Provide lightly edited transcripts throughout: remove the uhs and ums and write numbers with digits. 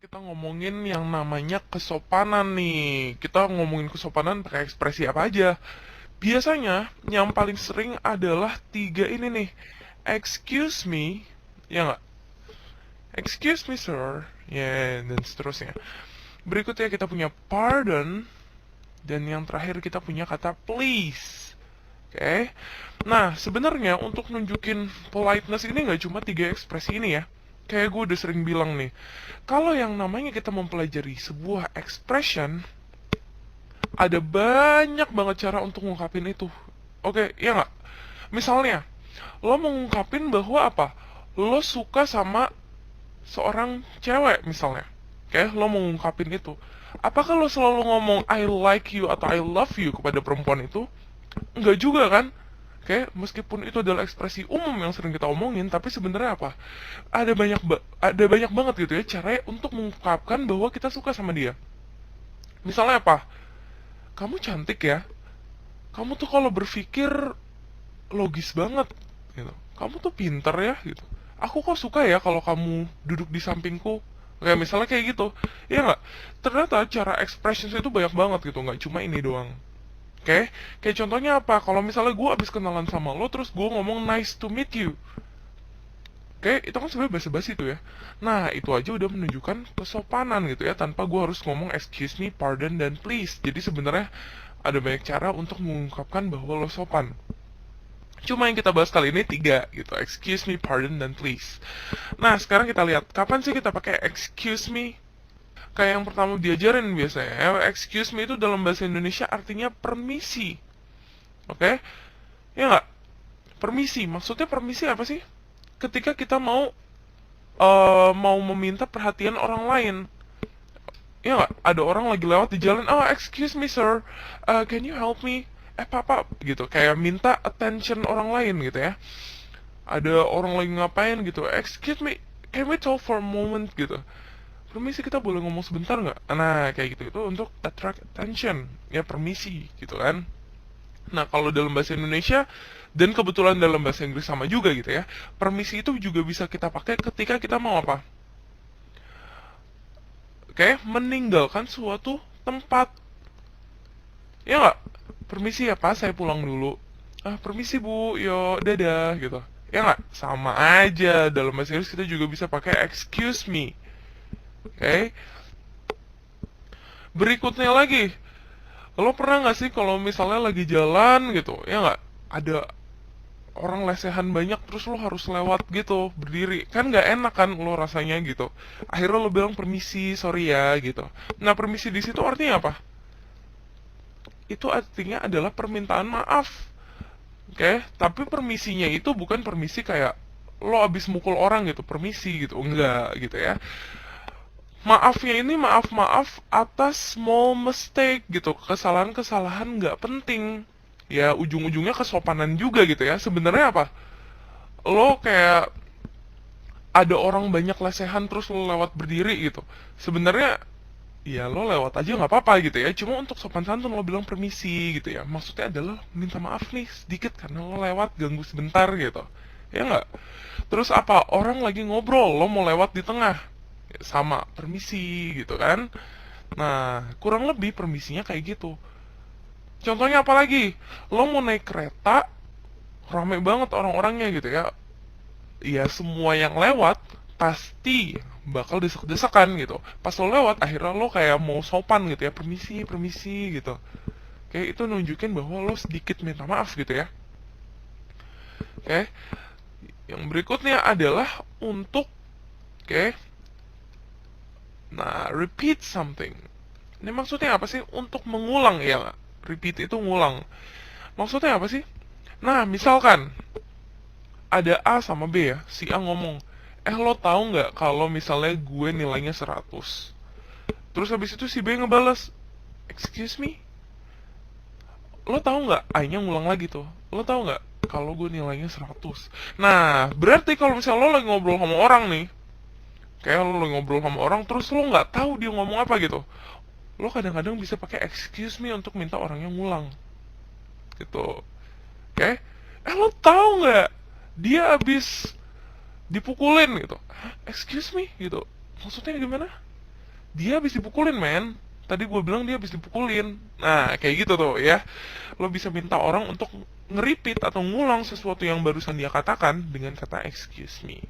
Kita ngomongin yang namanya kesopanan nih. Kita ngomongin kesopanan pakai ekspresi apa aja. Biasanya yang paling sering adalah tiga ini nih. Excuse me, ya nggak? Excuse me sir, ya dan seterusnya. Berikutnya kita punya pardon, dan yang terakhir kita punya kata please. Oke. Nah, sebenarnya untuk nunjukin politeness ini nggak cuma tiga ekspresi ini ya. Kayak gue udah sering bilang nih, kalau yang namanya kita mempelajari sebuah expression, ada banyak banget cara untuk ngungkapin itu. Oke, ya nggak? Misalnya, lo mau ngungkapin bahwa apa? Lo suka sama seorang cewek misalnya. Oke, lo mau ngungkapin itu. Apakah lo selalu ngomong I like you atau I love you kepada perempuan itu? Enggak juga kan? Oke, meskipun itu adalah ekspresi umum yang sering kita omongin, tapi sebenarnya apa? Ada banyak banget gitu ya cara untuk mengungkapkan bahwa kita suka sama dia. Misalnya apa? Kamu cantik ya. Kamu tuh kalau berpikir logis banget gitu. Kamu tuh pinter ya gitu. Aku kok suka ya kalau kamu duduk di sampingku. Kayak misalnya kayak gitu. Iya nggak? Ternyata cara expressions itu banyak banget gitu, nggak cuma ini doang. Oke, kayak contohnya apa? Kalau misalnya gue abis kenalan sama lo, terus gue ngomong nice to meet you. Oke, itu kan sebenarnya basa-basi tuh ya. Nah, itu aja udah menunjukkan kesopanan gitu ya, tanpa gue harus ngomong excuse me, pardon, dan please. Jadi sebenarnya ada banyak cara untuk mengungkapkan bahwa lo sopan. Cuma yang kita bahas kali ini tiga gitu, excuse me, pardon, dan please. Nah, sekarang kita lihat, kapan sih kita pakai excuse me? Kayak yang pertama diajarin biasanya, excuse me itu dalam bahasa Indonesia artinya permisi. Oke? Ya nggak? Permisi, maksudnya permisi apa sih? Ketika kita mau meminta perhatian orang lain. Ya nggak? Ada orang lagi lewat di jalan, oh excuse me sir, can you help me? Papa, gitu. Kayak minta attention orang lain gitu ya. Ada orang lagi ngapain gitu, excuse me, can we talk for a moment gitu. Permisi kita boleh ngomong sebentar nggak? Nah kayak gitu itu untuk attract attention ya, permisi gitu kan. Nah, kalau dalam bahasa Indonesia dan kebetulan dalam bahasa Inggris sama juga gitu ya. Permisi itu juga bisa kita pakai ketika kita mau apa? Oke, meninggalkan suatu tempat. Ya nggak? Permisi ya Pak, saya pulang dulu. Ah, permisi Bu, yo dadah gitu. Ya nggak? Sama aja dalam bahasa Inggris kita juga bisa pakai excuse me. Oke. Berikutnya lagi, lo pernah nggak sih kalau misalnya lagi jalan gitu, ya nggak? Ada orang lesehan banyak terus lo harus lewat gitu berdiri, kan nggak enak kan lo rasanya gitu. Akhirnya lo bilang permisi, sorry ya gitu. Nah, permisi di situ artinya apa? Itu artinya adalah permintaan maaf. Oke, tapi permisinya itu bukan permisi kayak lo abis mukul orang gitu, permisi gitu, enggak gitu ya. Maafnya ini maaf-maaf atas small mistake gitu, kesalahan-kesalahan nggak penting. Ya ujung-ujungnya kesopanan juga gitu ya. Sebenarnya apa? Lo kayak ada orang banyak lesehan terus lo lewat berdiri gitu. Sebenarnya ya lo lewat aja nggak apa-apa gitu ya. Cuma untuk sopan santun lo bilang permisi gitu ya. Maksudnya adalah minta maaf nih sedikit karena lo lewat ganggu sebentar gitu. Ya nggak? Terus apa? Orang lagi ngobrol, lo mau lewat di tengah. Ya, sama permisi gitu kan. Nah, kurang lebih permisinya kayak gitu. Contohnya apa lagi? Lo mau naik kereta, rame banget orang-orangnya gitu ya. Ya semua yang lewat pasti bakal desek-desekan gitu. Pas lo lewat akhirnya lo kayak mau sopan gitu ya, permisi permisi gitu. Kayak itu nunjukin bahwa lo sedikit minta maaf gitu ya. Oke, yang berikutnya adalah untuk nah repeat something. Ini maksudnya apa sih? Untuk mengulang ya nggak? Repeat itu ngulang. Maksudnya apa sih? Nah, misalkan ada A sama B ya, si A ngomong, lo tahu nggak kalau misalnya gue nilainya 100. Terus habis itu si B ngebales, excuse me, lo tahu nggak? A-nya ngulang lagi tuh, lo tahu nggak kalau gue nilainya 100. Nah, berarti kalau misalnya lo lagi ngobrol sama orang nih, kayak lo lagi ngobrol sama orang, terus lo nggak tahu dia ngomong apa gitu, lo kadang-kadang bisa pakai excuse me untuk minta orangnya ngulang, gitu. Oke? Lo tahu nggak? Dia abis dipukulin gitu. Hah? Excuse me gitu. Maksudnya gimana? dia habis dipukulin men, tadi gue bilang dia habis dipukulin. Nah kayak gitu tuh ya, lo bisa minta orang untuk nge-repeat atau ngulang sesuatu yang barusan dia katakan dengan kata excuse me.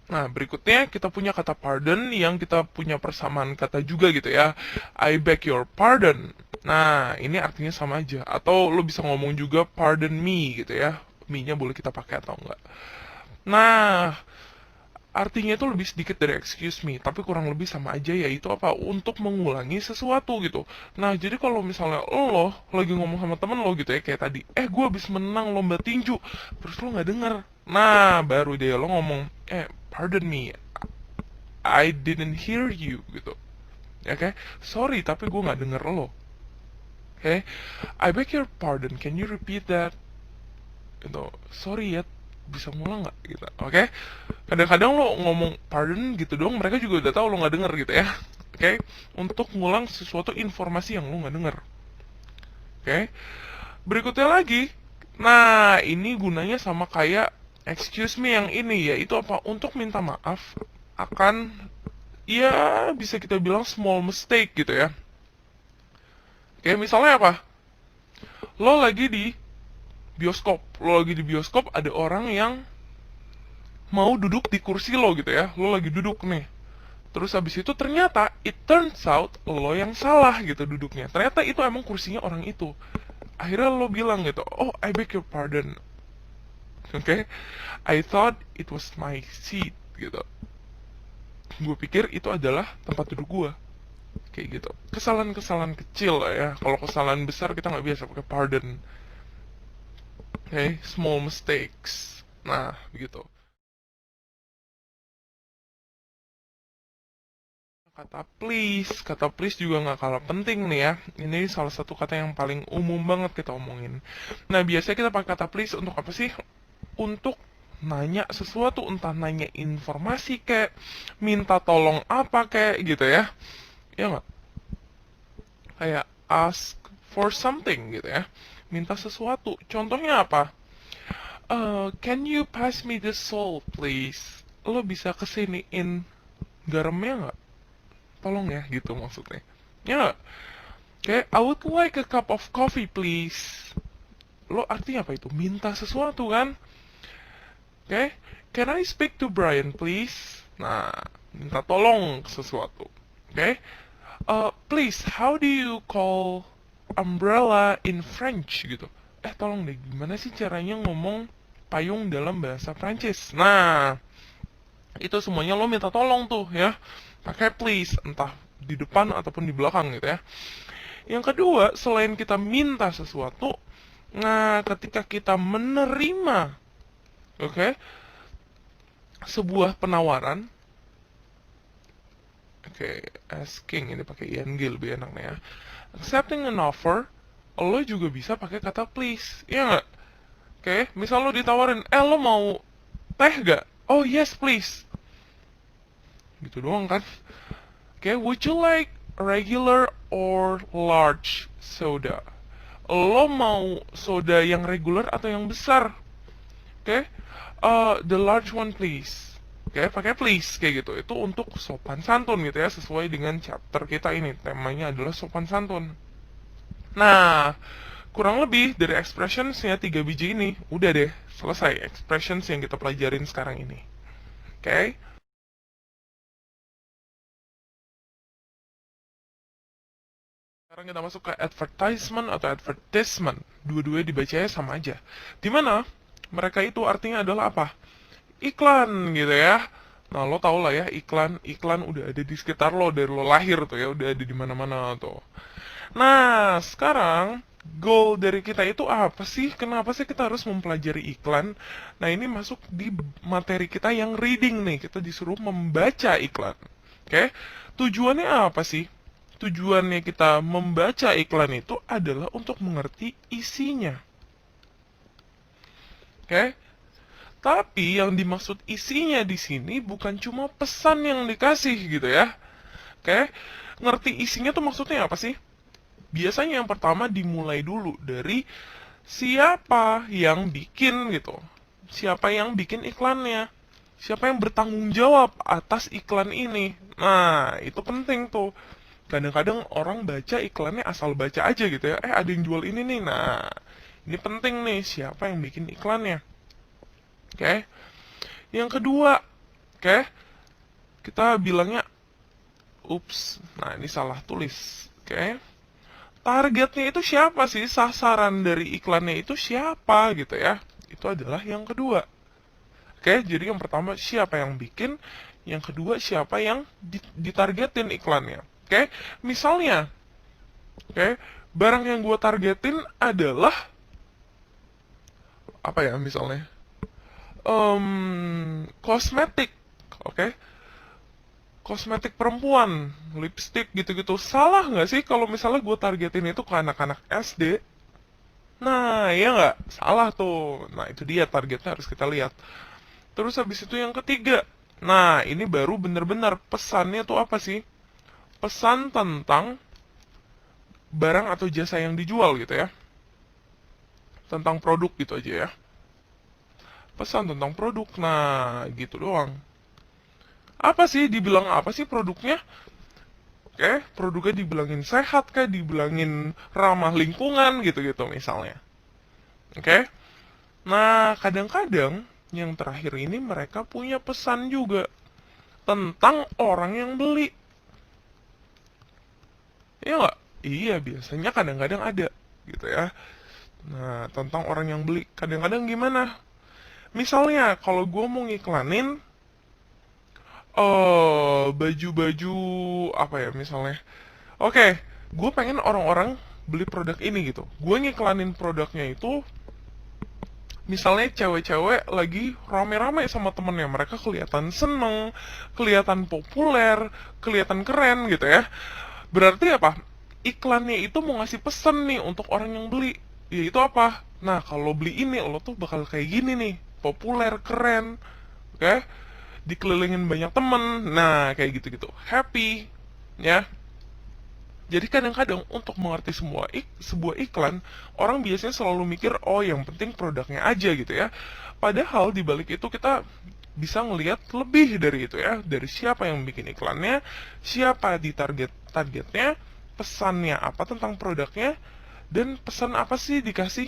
Nah, berikutnya kita punya kata pardon yang kita punya persamaan kata juga gitu ya. I beg your pardon. Nah, ini artinya sama aja. Atau lo bisa ngomong juga pardon me gitu ya. Me-nya boleh kita pakai atau enggak. Nah, artinya itu lebih sedikit dari excuse me, tapi kurang lebih sama aja, yaitu apa? Untuk mengulangi sesuatu gitu. Nah, jadi kalau misalnya lo lagi ngomong sama temen lo gitu ya, kayak tadi, gue habis menang lomba tinju, terus lo nggak denger. Nah, baru deh lo ngomong, pardon me, I didn't hear you gitu. Ya okay? Sorry, tapi gue nggak denger lo. Okay? I beg your pardon, can you repeat that? Itu, sorry ya, bisa ngulang nggak gitu, oke? Kadang-kadang lo ngomong pardon gitu dong, mereka juga udah tahu lo nggak denger gitu ya, oke? Untuk ngulang sesuatu informasi yang lo nggak denger, oke? Berikutnya lagi, nah ini gunanya sama kayak excuse me yang ini, yaitu apa? Untuk minta maaf akan, ya bisa kita bilang small mistake gitu ya. Oke, misalnya apa? Lo lagi di bioskop, ada orang yang mau duduk di kursi lo gitu ya, lo lagi duduk nih, terus habis itu ternyata it turns out lo yang salah gitu duduknya, ternyata itu emang kursinya orang itu. Akhirnya lo bilang gitu, oh I beg your pardon, okay, I thought it was my seat gitu, gue pikir itu adalah tempat duduk gue. Kayak gitu, kesalahan-kesalahan kecil lah ya. Kalau kesalahan besar kita nggak biasa pakai pardon. Okay, small mistakes. Nah begitu. Kata please juga nggak kalah penting nih ya. Ini salah satu kata yang paling umum banget kita omongin. Nah, biasanya kita pakai kata please untuk apa sih? Untuk nanya sesuatu, entah nanya informasi kayak minta tolong apa kayak gitu ya. Ya nggak? Kayak ask for something gitu ya. Minta sesuatu. Contohnya apa? Can you pass me the salt, please? Lo bisa kesiniin garamnya nggak? Tolong ya, gitu maksudnya. Ya, kayak I would like a cup of coffee please. Lo artinya apa itu? Minta sesuatu kan? Oke, can I speak to Brian please? Nah, minta tolong sesuatu. Oke, please, how do you call umbrella in French gitu? Tolong deh, gimana sih caranya ngomong payung dalam bahasa Prancis? Nah, itu semuanya lo minta tolong tuh ya. Pakai please, entah di depan ataupun di belakang gitu ya. Yang kedua, selain kita minta sesuatu, nah ketika kita menerima, oke, sebuah penawaran, oke, asking ini pakai ing lebih enaknya ya. Accepting an offer, lo juga bisa pakai kata please, ya nggak? Oke, misal lo ditawarin, lo mau teh gak? Oh yes please. Gitu doang kan? Oke, would you like regular or large soda? Lo mau soda yang regular atau yang besar? Oke, the large one please. Oke, pakai please kayak gitu. Itu untuk sopan santun gitu ya, sesuai dengan chapter kita ini. Temanya adalah sopan santun. Nah, kurang lebih dari expressionsnya 3 biji ini, udah deh selesai expressions yang kita pelajarin sekarang ini. Oke? Sekarang kita masuk ke advertisement atau advertisement. Dua-duanya dibacanya sama aja. Dimana mereka itu artinya adalah apa? Iklan gitu ya. Nah, lo tau lah ya, iklan udah ada di sekitar lo dari lo lahir tuh ya, udah ada di mana-mana tuh. Nah, sekarang goal dari kita itu apa sih? Kenapa sih kita harus mempelajari iklan? Nah, ini masuk di materi kita yang reading nih. Kita disuruh membaca iklan. Oke? Tujuannya apa sih? Tujuannya kita membaca iklan itu adalah untuk mengerti isinya. Oke? Tapi yang dimaksud isinya di sini bukan cuma pesan yang dikasih gitu ya. Oke? Ngerti isinya tuh maksudnya apa sih? Biasanya yang pertama dimulai dulu dari siapa yang bikin gitu. siapa yang bikin iklannya, siapa yang bertanggung jawab atas iklan ini. Nah, itu penting tuh. Kadang-kadang orang baca iklannya asal baca aja gitu ya. Ada yang jual ini nih. Nah, ini penting nih, siapa yang bikin iklannya. Oke. Yang kedua, oke, kita bilangnya ups. Nah, ini salah tulis. Oke. Targetnya itu siapa sih? Sasaran dari iklannya itu siapa gitu ya. Itu adalah yang kedua. Oke, jadi yang pertama siapa yang bikin, yang kedua siapa yang ditargetin iklannya. Oke, misalnya, oke, barang yang gue targetin adalah apa ya misalnya? Kosmetik, oke, kosmetik perempuan, lipstick gitu-gitu. Salah nggak sih kalau misalnya gue targetin itu ke anak-anak SD? Nah, iya nggak? Salah tuh. Nah, itu dia targetnya harus kita lihat. Terus habis itu yang ketiga. Nah, ini baru bener-bener pesannya tuh apa sih? Pesan tentang barang atau jasa yang dijual gitu ya. Tentang produk gitu aja ya. Pesan tentang produk. Nah, gitu doang. Apa sih? Dibilang apa sih produknya? Oke, produknya dibilangin sehat kayak dibilangin ramah lingkungan gitu-gitu misalnya. Oke. Nah, kadang-kadang yang terakhir ini mereka punya pesan juga tentang orang yang beli. Iya nggak? Iya, biasanya kadang-kadang ada gitu ya. Nah, tentang orang yang beli. Kadang-kadang gimana? Misalnya, kalau gue mau ngiklanin baju-baju apa ya misalnya. Oke, gue pengen orang-orang beli produk ini gitu. Gue ngiklanin produknya itu misalnya cewek-cewek lagi rame-rame sama temennya, mereka kelihatan seneng, kelihatan populer, kelihatan keren gitu ya. Berarti apa? Iklannya itu mau ngasih pesan nih untuk orang yang beli. Yaitu apa? Nah, kalau beli ini lo tuh bakal kayak gini nih, populer, keren, oke? Dikelilingin banyak temen, nah kayak gitu-gitu, happy, ya. Jadi kadang-kadang untuk mengerti sebuah iklan, orang biasanya selalu mikir, oh yang penting produknya aja gitu ya. Padahal di balik itu kita bisa ngelihat lebih dari itu ya, dari siapa yang bikin iklannya, siapa di targetnya, pesannya apa tentang produknya, dan pesan apa sih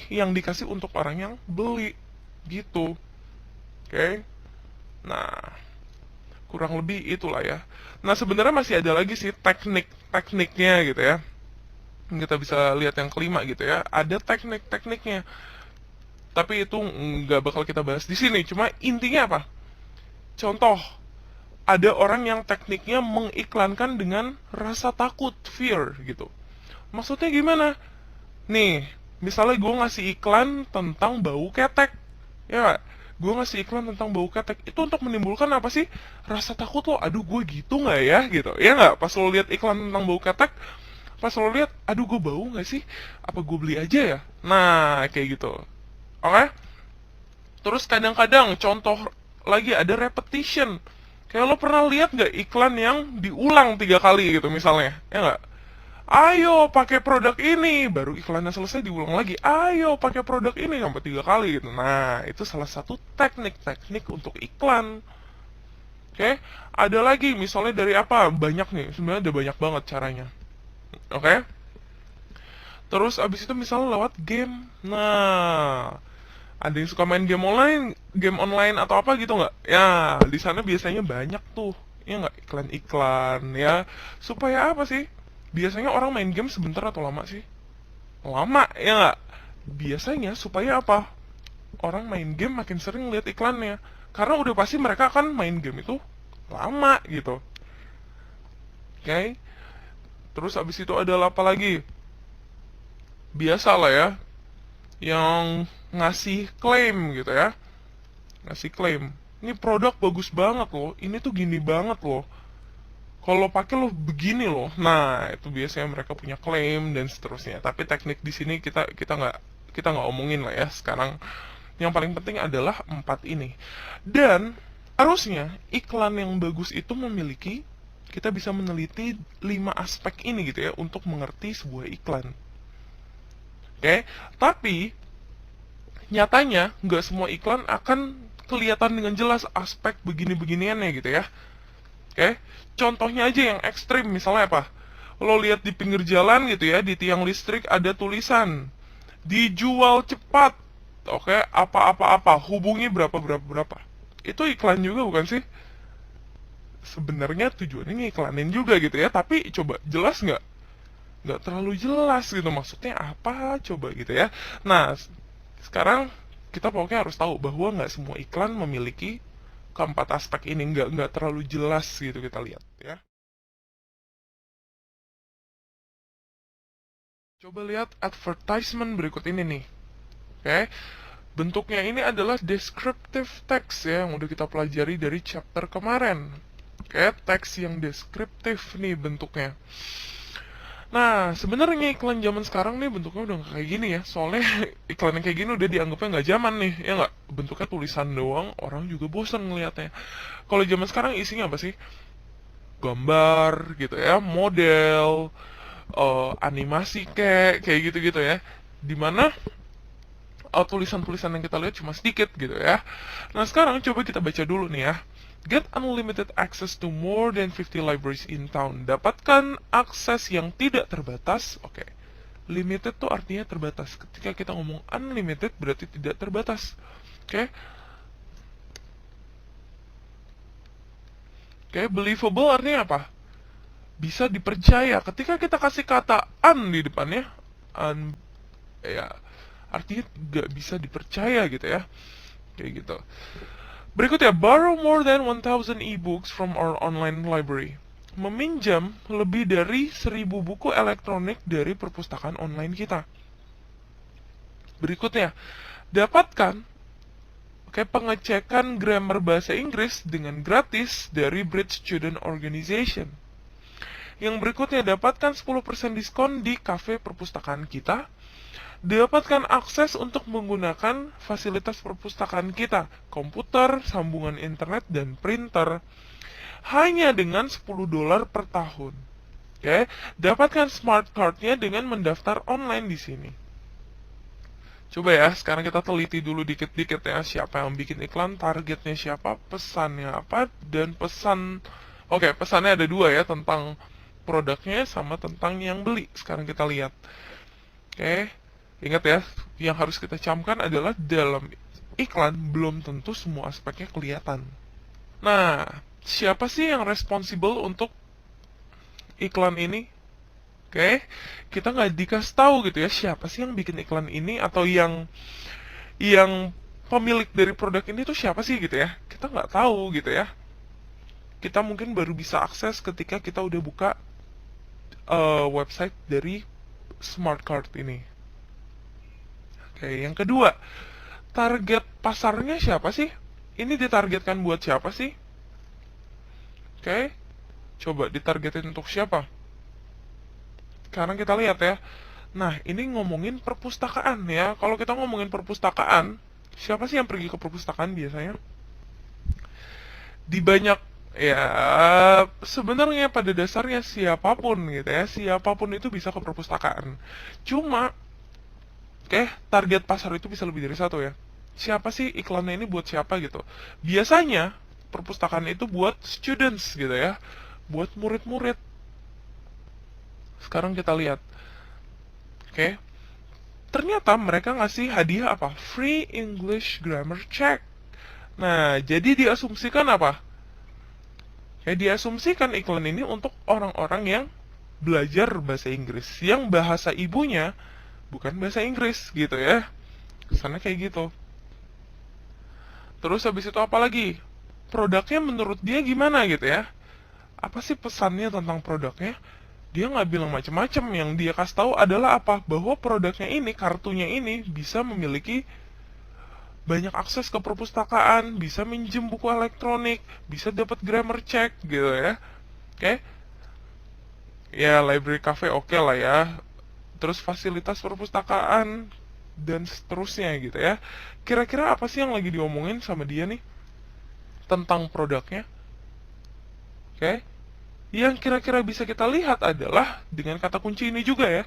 yang dikasih untuk orang yang beli gitu. Oke. Nah, kurang lebih itulah ya. Nah, sebenarnya masih ada lagi sih tekniknya gitu ya. Kita bisa lihat yang kelima gitu ya. Ada tekniknya. Tapi itu nggak bakal kita bahas di sini. Cuma intinya apa? Contoh, ada orang yang tekniknya mengiklankan dengan rasa takut, fear gitu. Maksudnya gimana? Nih, misalnya gue ngasih iklan tentang bau ketek. Ya, gue ngasih iklan tentang bau ketek. Itu untuk menimbulkan apa sih? Rasa takut lo, aduh gue gitu nggak ya? Gitu. Ya nggak? Pas lo lihat iklan tentang bau ketek, pas lo lihat, aduh gue bau nggak sih? Apa gue beli aja ya? Nah, kayak gitu. Oke? Terus kadang-kadang contoh lagi ada repetition. Kayak lo pernah lihat nggak iklan yang diulang 3 kali gitu misalnya? Ya nggak? Ayo pakai produk ini, baru iklannya selesai diulang lagi. Ayo pakai produk ini sampai 3 kali gitu. Nah, itu salah satu teknik untuk iklan. Oke, ada lagi misalnya dari apa? Banyak nih, sebenarnya ada banyak banget caranya. Oke, terus abis itu misalnya lewat game. Nah, ada yang suka main game online atau apa gitu nggak? Ya, di sana biasanya banyak tuh, ya nggak iklan-iklan ya. Supaya apa sih? Biasanya orang main game sebentar atau lama sih? Lama, ya nggak? Biasanya supaya apa? Orang main game makin sering lihat iklannya. Karena udah pasti mereka akan main game itu lama gitu. Oke? Terus abis itu ada apa lagi? Biasa lah ya, yang ngasih klaim gitu ya. Ngasih klaim. Ini produk bagus banget loh. Ini tuh gini banget loh. Kalau pakai lo begini loh. Nah, itu biasanya mereka punya klaim dan seterusnya. Tapi teknik di sini kita nggak omongin lah ya sekarang. Yang paling penting adalah 4 ini. Dan harusnya iklan yang bagus itu memiliki, kita bisa meneliti 5 aspek ini gitu ya untuk mengerti sebuah iklan. Oke, tapi nyatanya nggak semua iklan akan kelihatan dengan jelas aspek begini-beginiannya gitu ya. Oke, contohnya aja yang ekstrim, misalnya apa? Lo lihat di pinggir jalan gitu ya, di tiang listrik ada tulisan dijual cepat. Oke, apa-apa-apa, hubungi berapa berapa berapa. Itu iklan juga bukan sih? Sebenarnya tujuannya ngiklanin juga gitu ya, tapi coba jelas nggak? Nggak terlalu jelas gitu, maksudnya apa coba gitu ya. Nah, sekarang kita pokoknya harus tahu bahwa nggak semua iklan memiliki keempat aspek ini, nggak terlalu jelas gitu kita lihat ya. Coba lihat advertisement berikut ini nih. Oke, bentuknya ini adalah descriptive text ya, yang udah kita pelajari dari chapter kemarin. Oke, teks yang deskriptif nih bentuknya. Nah, sebenarnya iklan zaman sekarang nih bentuknya udah nggak kayak gini ya. Soalnya iklan yang kayak gini udah dianggapnya nggak zaman nih, ya nggak? Bentuknya tulisan doang, orang juga bosan ngelihatnya. Kalau zaman sekarang isinya apa sih? Gambar gitu ya, model, animasi kayak gitu-gitu ya. Dimana tulisan-tulisan yang kita lihat cuma sedikit gitu ya. Nah, sekarang coba kita baca dulu nih ya. Get unlimited access to more than 50 libraries in town. Dapatkan akses yang tidak terbatas. Oke. Limited tuh artinya terbatas. Ketika kita ngomong unlimited berarti tidak terbatas. Oke. Oke, believable artinya apa? Bisa dipercaya. Ketika kita kasih kata un di depannya, un ya artinya nggak bisa dipercaya gitu ya. Kayak gitu. Berikutnya, borrow more than 1,000 e-books from our online library. Meminjam lebih dari 1.000 buku elektronik dari perpustakaan online kita. Berikutnya, dapatkan pengecekan grammar bahasa Inggris dengan gratis dari British Student Organization. Yang berikutnya, dapatkan 10% diskon di kafe perpustakaan kita. Dapatkan akses untuk menggunakan fasilitas perpustakaan kita, komputer, sambungan internet, dan printer, hanya dengan $10 per tahun. Oke, dapatkan smart card-nya dengan mendaftar online di sini. Coba ya, sekarang kita teliti dulu dikit-dikit ya, siapa yang bikin iklan, targetnya siapa, pesannya apa, dan pesannya ada dua ya, tentang produknya sama tentang yang beli. Sekarang kita lihat. Oke, ingat ya, yang harus kita camkan adalah dalam iklan belum tentu semua aspeknya kelihatan. Nah, siapa sih yang responsible untuk iklan ini? Oke, kita nggak dikasih tahu gitu ya siapa sih yang bikin iklan ini atau yang pemilik dari produk ini tuh siapa sih gitu ya. Kita nggak tahu gitu ya. Kita mungkin baru bisa akses ketika kita udah buka website dari smart card ini. Oke, yang kedua, target pasarnya siapa sih? Ini ditargetkan buat siapa sih? Oke, coba ditargetin untuk siapa? Sekarang kita lihat ya. Nah, ini ngomongin perpustakaan ya. Kalau kita ngomongin perpustakaan, siapa sih yang pergi ke perpustakaan biasanya? Di banyak ya, sebenarnya pada dasarnya siapapun gitu ya, siapapun itu bisa ke perpustakaan. Cuma target pasar itu bisa lebih dari satu ya. Siapa sih iklannya ini buat siapa gitu. Biasanya perpustakaan itu buat students gitu ya, buat murid-murid. Sekarang kita lihat. Ternyata mereka ngasih hadiah apa? Free English Grammar Check. Nah, jadi diasumsikan apa? Diasumsikan iklan ini untuk orang-orang yang belajar bahasa Inggris, yang bahasa ibunya bukan bahasa Inggris gitu ya. Kesannya kayak gitu. Terus habis itu apa lagi? Produknya menurut dia gimana gitu ya? Apa sih pesannya tentang produknya? Dia nggak bilang macam-macam. Yang dia kasih tahu adalah apa? Bahwa produknya ini, kartunya ini bisa memiliki banyak akses ke perpustakaan, bisa minjem buku elektronik, bisa dapat grammar check gitu ya. Ya library cafe oke lah ya. Terus fasilitas perpustakaan dan seterusnya gitu ya. Kira-kira apa sih yang lagi diomongin sama dia nih tentang produknya? Yang kira-kira bisa kita lihat adalah dengan kata kunci ini juga ya.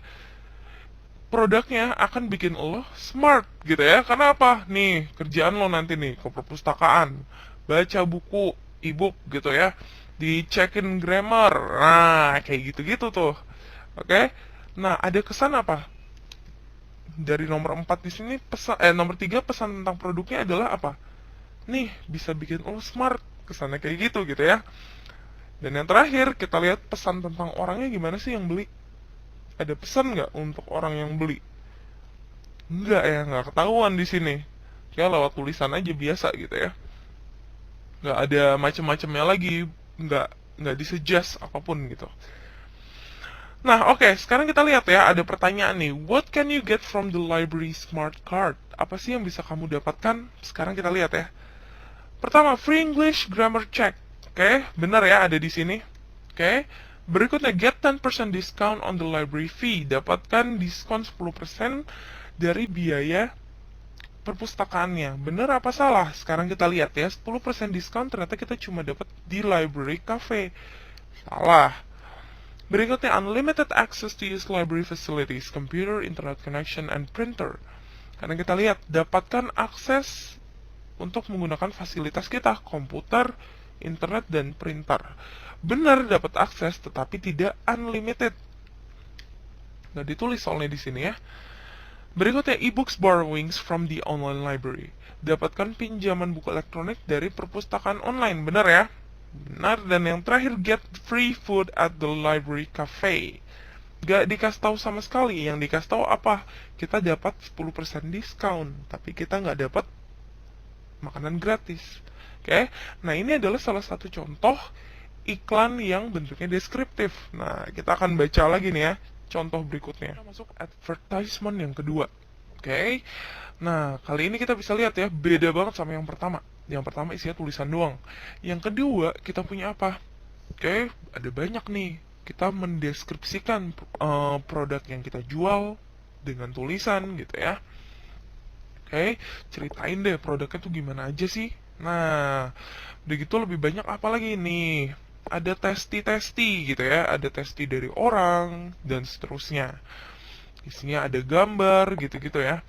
produknya akan bikin lo smart gitu ya. Karena apa? Nih, kerjaan lo nanti nih ke perpustakaan, baca buku e-book gitu ya, dicekin grammar. Nah, kayak gitu-gitu tuh. Oke. Nah, ada kesan apa? Dari nomor 4 di sini nomor 3 pesan tentang produknya adalah apa? Nih, bisa bikin lo smart. Kesannya kayak gitu ya. Dan yang terakhir, kita lihat pesan tentang orangnya gimana sih yang beli. Ada pesan nggak untuk orang yang beli? Enggak ya, nggak ketahuan di sini. Kayak lewat tulisan aja biasa gitu ya. Nggak ada macam-macamnya lagi, nggak disuggest apapun gitu. Nah, oke, sekarang kita lihat ya, ada pertanyaan nih. What can you get from the library smart card? Apa sih yang bisa kamu dapatkan? Sekarang kita lihat ya. Pertama, free English grammar check. Oke, benar ya ada di sini. Oke. Berikutnya, get 10% discount on the library fee. Dapatkan diskon 10% dari biaya perpustakaannya. Bener apa salah? Sekarang kita lihat ya, 10% diskon ternyata kita cuma dapat di library cafe. Salah. Berikutnya, unlimited access to use library facilities, computer, internet connection, and printer. Karena kita lihat, dapatkan akses untuk menggunakan fasilitas kita, komputer, internet, dan printer. Benar dapat akses, tetapi tidak unlimited. Nggak ditulis soalnya di sini ya. Berikutnya, e-books borrowings from the online library. Dapatkan pinjaman buku elektronik dari perpustakaan online. Benar ya? Benar. Dan yang terakhir, get free food at the library cafe. Gak dikasih tahu sama sekali. Yang dikasih tahu apa? Kita dapat 10% diskon, tapi kita nggak dapat makanan gratis. Oke. Nah, ini adalah salah satu contoh iklan yang bentuknya deskriptif. Nah, kita akan baca lagi nih ya contoh berikutnya. Kita masuk advertisement yang kedua. Oke. Nah, kali ini kita bisa lihat ya, beda banget sama yang pertama. Yang pertama isinya tulisan doang. Yang kedua, kita punya apa? Oke, ada banyak nih. Kita mendeskripsikan produk yang kita jual dengan tulisan gitu ya. Oke, ceritain deh produknya tuh gimana aja sih. Nah, udah gitu lebih banyak apa lagi nih? Ada testi-testi gitu ya, ada testi dari orang, dan seterusnya. Isinya ada gambar gitu-gitu ya.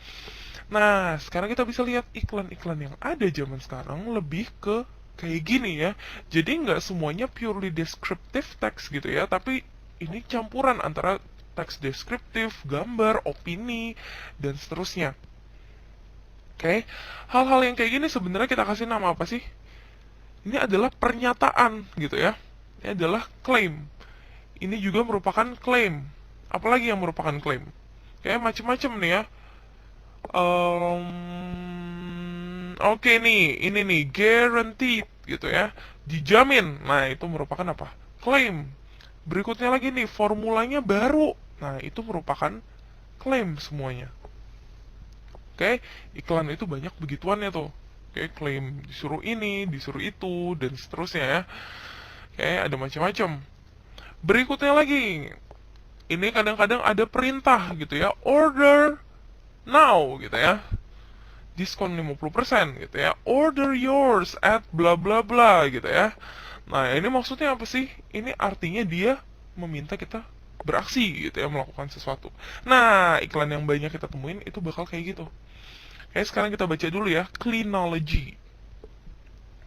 Nah, sekarang kita bisa lihat iklan-iklan yang ada zaman sekarang lebih ke kayak gini ya. Jadi nggak semuanya purely descriptive text gitu ya, tapi ini campuran antara teks deskriptif, gambar, opini, dan seterusnya. Oke, hal-hal yang kayak gini sebenarnya kita kasih nama apa sih? Ini adalah pernyataan gitu ya. Ini adalah claim. Ini juga merupakan claim. Apalagi yang merupakan claim? Kayak macam-macam nih ya. Oke nih, ini nih guaranteed gitu ya, dijamin. Nah, itu merupakan apa? Claim. Berikutnya lagi nih, formulanya baru. Nah, itu merupakan claim semuanya. Oke, iklan itu banyak begituannya tuh. Oke, claim disuruh ini, disuruh itu, dan seterusnya ya. Oke, ada macam-macam. Berikutnya lagi, ini kadang-kadang ada perintah gitu ya, order now gitu ya, diskon 50% gitu ya, order yours at bla bla bla gitu ya. Nah, ini maksudnya apa sih? Ini artinya dia meminta kita beraksi gitu ya, melakukan sesuatu. Nah, iklan yang banyak kita temuin itu bakal kayak gitu. Oke, sekarang kita baca dulu ya, Cleanology.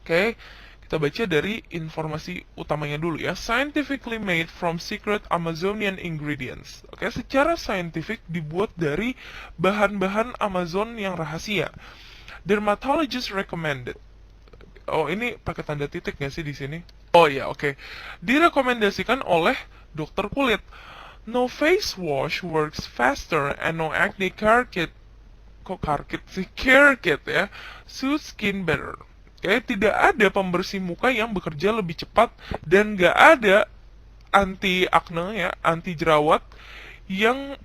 Oke, kita baca dari informasi utamanya dulu ya. Scientifically made from secret Amazonian ingredients. Oke, secara saintifik dibuat dari bahan-bahan Amazon yang rahasia. Dermatologist recommended. Oh, ini pakai tanda titik nggak sih di sini? Oh ya, oke. Direkomendasikan oleh dokter kulit. No face wash works faster and no acne care kit. Kok care kit sih? Care kit ya. Suits skin better. Oke, tidak ada pembersih muka yang bekerja lebih cepat dan nggak ada anti akne ya, anti jerawat yang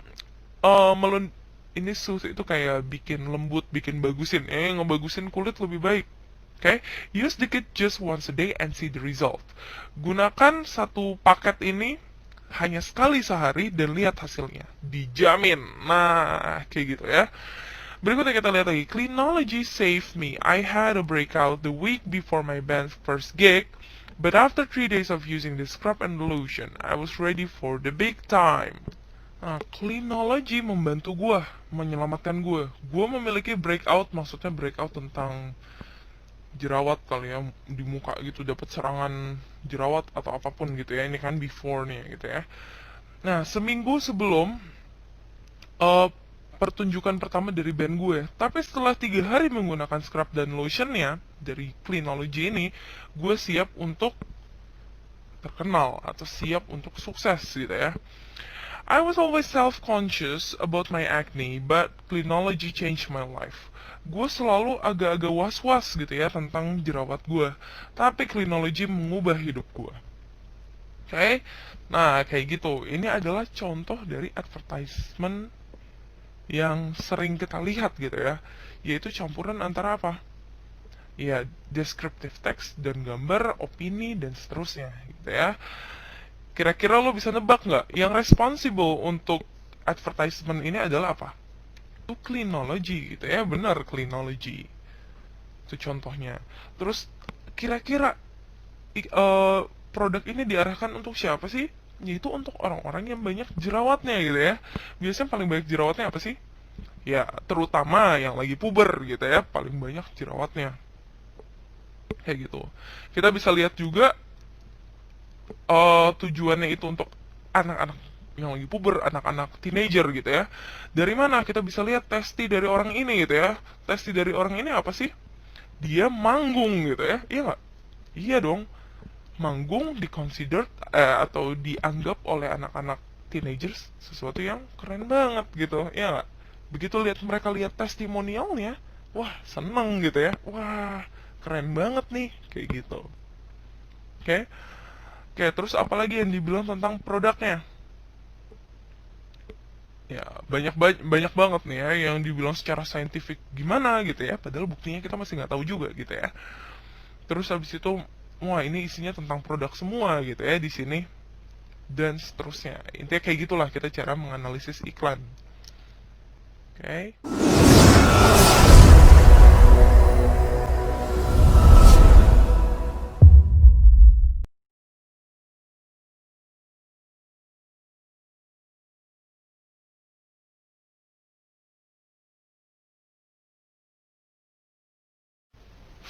ini itu kayak bikin lembut, bikin bagusin, ngebagusin kulit lebih baik. Oke, use the kit just once a day and see the result. Gunakan satu paket ini hanya sekali sehari dan lihat hasilnya, dijamin. Nah, kayak gitu ya. Berikutnya kita lihat lagi, Cleanology saved me. I had a breakout the week before my band's first gig, but after 3 days of using the scrub and lotion, I was ready for the big time. Nah, Cleanology membantu gue, menyelamatkan gue. Gue memiliki breakout, maksudnya breakout tentang jerawat kali ya, di muka gitu, dapat serangan jerawat atau apapun gitu ya. Ini kan before nih gitu ya. Nah, seminggu sebelum eh, pertunjukan pertama dari band gue, tapi setelah 3 hari menggunakan scrub dan lotionnya dari Cleanology ini, gue siap untuk terkenal atau siap untuk sukses gitu ya. I was always self-conscious about my acne, but Cleanology changed my life. Gue selalu agak-agak was-was gitu ya tentang jerawat gue, tapi Cleanology mengubah hidup gue. Oke, okay? Nah kayak gitu. Ini adalah contoh dari advertisement yang sering kita lihat gitu ya, yaitu campuran antara apa? Ya, descriptive text dan gambar, opini dan seterusnya gitu ya. Kira-kira lo bisa nebak nggak? Yang responsible untuk advertisement ini adalah apa? Itu Cleanology gitu ya, benar Cleanology. Itu contohnya. Terus kira-kira produk ini diarahkan untuk siapa sih? Yaitu untuk orang-orang yang banyak jerawatnya gitu ya. Biasanya paling banyak jerawatnya apa sih? Ya, terutama yang lagi puber gitu ya, paling banyak jerawatnya. Kayak gitu. Kita bisa lihat juga tujuannya itu untuk anak-anak yang lagi puber, anak-anak teenager gitu ya. Dari mana kita bisa lihat testi dari orang ini gitu ya. Testi dari orang ini apa sih? Dia manggung gitu ya. Iya nggak? Iya dong. Manggung diconsidered atau dianggap oleh anak-anak teenagers sesuatu yang keren banget gitu. Iya nggak? Begitu mereka lihat testimonialnya, wah seneng gitu ya. Wah keren banget nih kayak gitu. Oke. Oke, terus apalagi yang dibilang tentang produknya? Ya, banyak banget nih ya yang dibilang secara saintifik gimana gitu ya, padahal buktinya kita masih nggak tahu juga gitu ya. Terus habis itu, wah ini isinya tentang produk semua gitu ya di sini dan seterusnya. Intinya kayak gitulah kita cara menganalisis iklan. Oke. Okay?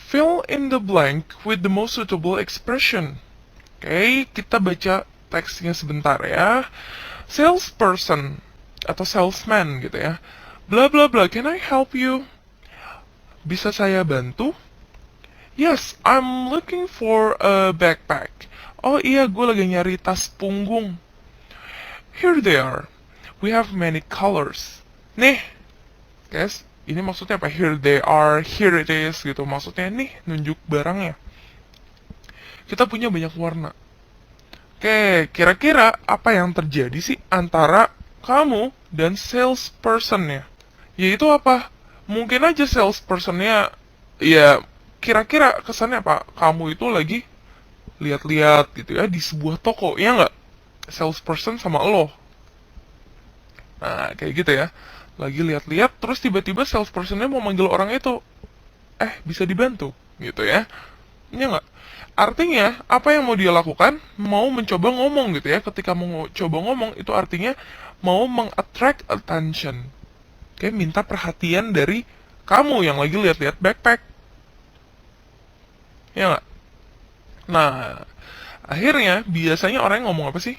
Fill in the blank with the most suitable expression. Oke, kita baca teksnya sebentar ya. Salesperson atau salesman gitu ya. Bla bla bla, can I help you? Bisa saya bantu? Yes, I'm looking for a backpack. Oh iya, gue lagi nyari tas punggung. Here they are. We have many colors. Nih, guys, ini maksudnya apa? Here they are, here it is gitu. Maksudnya nih, nunjuk barangnya. Kita punya banyak warna. Oke, kira-kira apa yang terjadi sih antara kamu dan salespersonnya? Yaitu apa? Mungkin aja salespersonnya, ya kira-kira kesannya apa? Kamu itu lagi lihat-lihat gitu ya di sebuah toko, ya nggak? Salesperson sama lo. Nah, kayak gitu ya. Lagi lihat-lihat, terus tiba-tiba salespersonnya mau manggil orang itu. Bisa dibantu, gitu ya. Ya nggak? Artinya, apa yang mau dia lakukan? Mau mencoba ngomong gitu ya. Ketika mau coba ngomong, itu artinya mau meng-attract attention. Oke, minta perhatian dari kamu yang lagi lihat-lihat backpack. Ya nggak? Nah, akhirnya biasanya orang yang ngomong apa sih?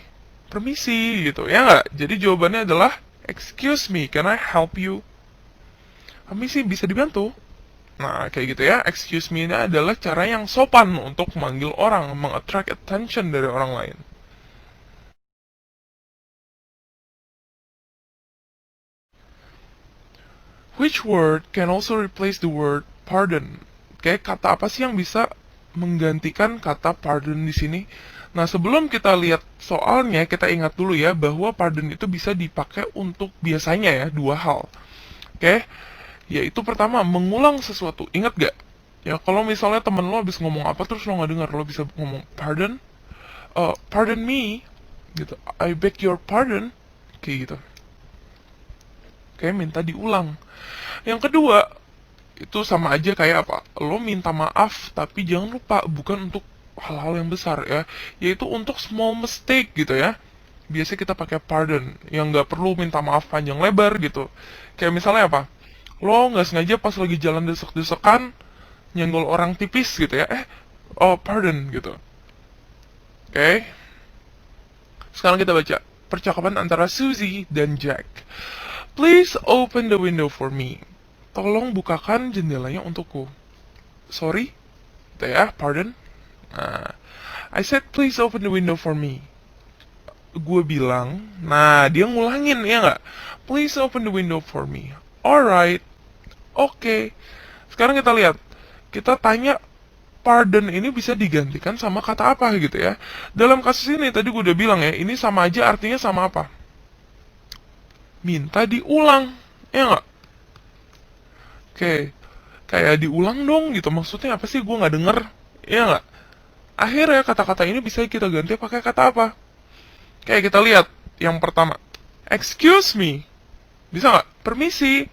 Permisi gitu, ya nggak? Jadi jawabannya adalah, excuse me, can I help you? Permisi, bisa dibantu? Nah, kayak gitu ya. Excuse me ini adalah cara yang sopan untuk memanggil orang, meng-attract attention dari orang lain. Which word can also replace the word pardon? Kayak kata apa sih yang bisa menggantikan kata pardon di sini? Nah, sebelum kita lihat soalnya, kita ingat dulu ya bahwa pardon itu bisa dipakai untuk biasanya ya dua hal. Oke, yaitu pertama mengulang sesuatu. Ingat gak? Ya kalau misalnya temen lo habis ngomong apa terus lo nggak dengar, lo bisa ngomong pardon, pardon me, gitu. I beg your pardon, kayak gitu. Kayak minta diulang. Yang kedua, itu sama aja kayak apa? Lo minta maaf, tapi jangan lupa bukan untuk hal-hal yang besar ya, yaitu untuk small mistake gitu ya. biasanya kita pakai pardon, yang nggak perlu minta maaf panjang lebar gitu. Kayak misalnya apa? Lo nggak sengaja pas lagi jalan desek-desekan, nyenggol orang tipis gitu ya, oh pardon gitu. Oke, sekarang kita baca percakapan antara Suzy dan Jack. Please open the window for me. Tolong bukakan jendelanya untukku. Sorry, gitu ya, pardon. Nah, I said please open the window for me. Gue bilang, nah dia ngulangin ya nggak? Please open the window for me. Alright, oke. Sekarang kita lihat, kita tanya pardon ini bisa digantikan sama kata apa gitu ya. Dalam kasus ini tadi gue udah bilang ya, ini sama aja artinya sama apa? Minta diulang, ya nggak? Oke, kayak diulang dong gitu. Maksudnya apa sih? Gue nggak denger, ya nggak? Akhirnya kata-kata ini bisa kita ganti pakai kata apa? Kayak kita lihat yang pertama, excuse me, bisa nggak? Permisi.